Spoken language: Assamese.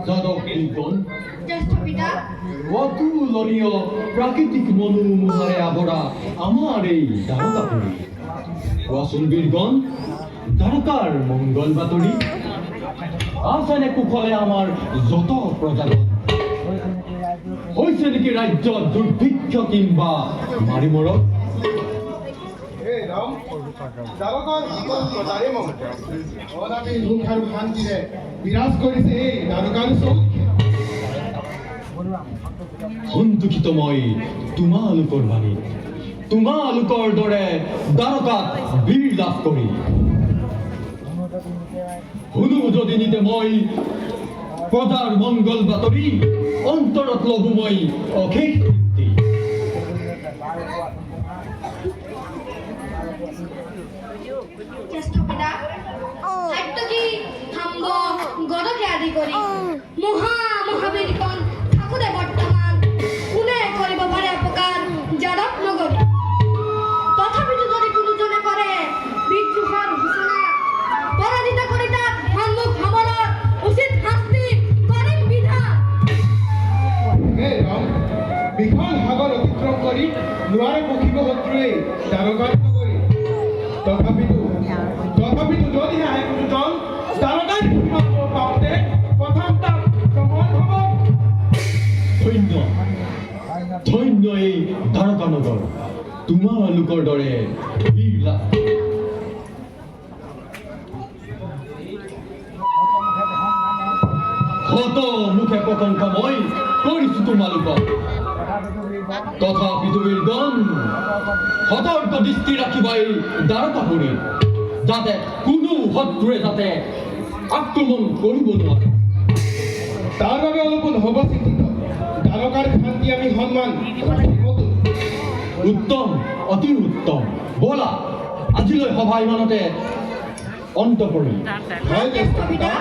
যাদৱ লিংকন জ্যেষ্ঠ পিতা অতুলনীয় প্ৰাকৃতিক মনোমোহাৰে আবৰা আমাৰ এই দ্বাৰকাপুৰী কোৱাচোন বীৰগণ দ্বাৰকাৰ মঙ্গল বাতৰি আছেনে কুশলে আমাৰ যত প্ৰজাগণ হৈছে নেকি ৰাজ্য দুৰ্ভিক্ষ কিংবা মাৰিমৰত বিৰাজ কৰিছে এই দ্বাৰকাৰ চৌক সন্তুষ্টিত মই তোমালোকৰ বাণীত তোমালোকৰ দৰে দ্বাৰকাত বীৰ লাভ কৰি শুনো যদি নিতে মই প্ৰজাৰ মংগল বাতৰি অন্তৰত লবো মই অশেষ তৃপ্তি জ্যেষ্ঠ পিতা সাত্যকী সাম্ব গদকে আদি কৰি মহাবীৰগণ থাকোঁতে বৰ্তমান কোনে কৰিব পাৰে অপকাৰ যাদৱ নগৰী তথাপিতো যদি কোনোজনে কৰে বিদ্ৰোহৰ ঘোষণা পৰাজিত কৰি তাক সন্মুখ হবলৈ উচিত শাস্তি কৰিম বিধান এই ৰাম বিশাল সাগৰ অতিক্ৰম কৰি নোৱাৰে পখিব শত্ৰুৱে দ্বাৰকাৰ নগৰী তথাপিতো যদিহে আহে কোনো দল দ্বাৰকাৰ পাওঁতে প্ৰথম তাক সময় হ'ব ধন্য ধন্য এই দ্বাৰকা নগৰ তোমালোকৰ দৰে বীৰ লাভ শত মুখে প্ৰশংসা মই কৰিছো তোমালোকক তথাপিতো বীৰগণ সতৰ্ক দৃষ্টি ৰাখিবা এই দ্বাৰকাপুৰী যাতে কোনো শত্ৰুৱে যাতে আক্ৰমণ কৰিব নোৱাৰে তাৰ বাবে অলপো নহ'ব চিন্তিত দ্বাৰকাৰ শান্তি আমি সন্মান উত্তম অতি উত্তম ব'লা আজিলৈ সভা ইমানতে অন্ত পৰিল হয় জ্যেষ্ঠ পিতা